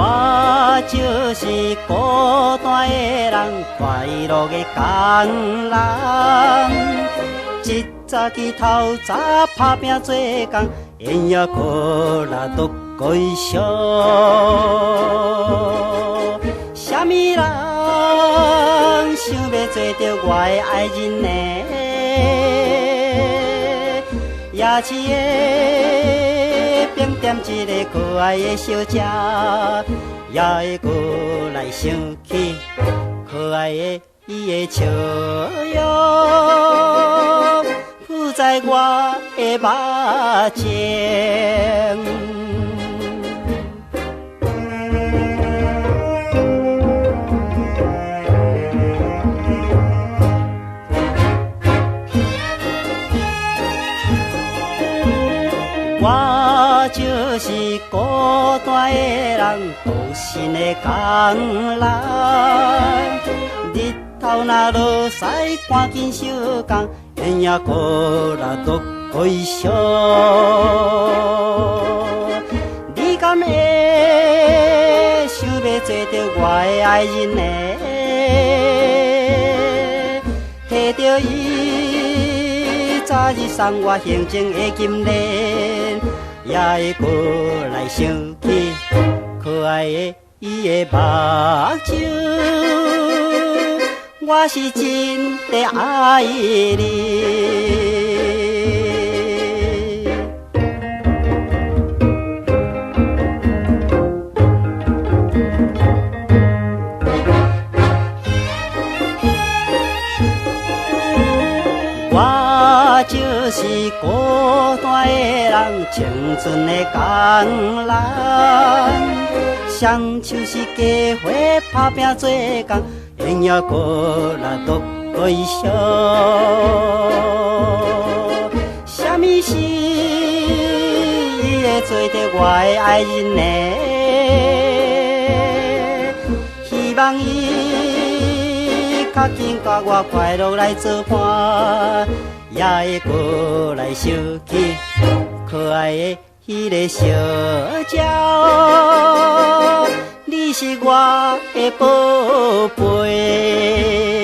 我就是孤单的人，快乐的工人。一早起透早打拼做工，烟也过来都归乡。啥物人想要做着我的爱人呢？夜市的饼店一个可爱的小姐，也会过来想起可爱的伊的笑容，浮在我的目前。我就是孤单的人，独身的工人。日头若落西，赶紧收工，烟也过来都归乡。你敢会想要做着我的爱人呢？摕着伊早日送我胸前的金链，也会过来想起可爱的伊的目睭。我是真的爱你。我就是孤单的人，青春的工人。双手是家伙打拼做工，烟也过来都归乡。啥物事伊会做着我的爱人呢？希望伊较紧甲我快乐来作伴，也会过来想起可爱的迄个小鸟。你是我的宝贝。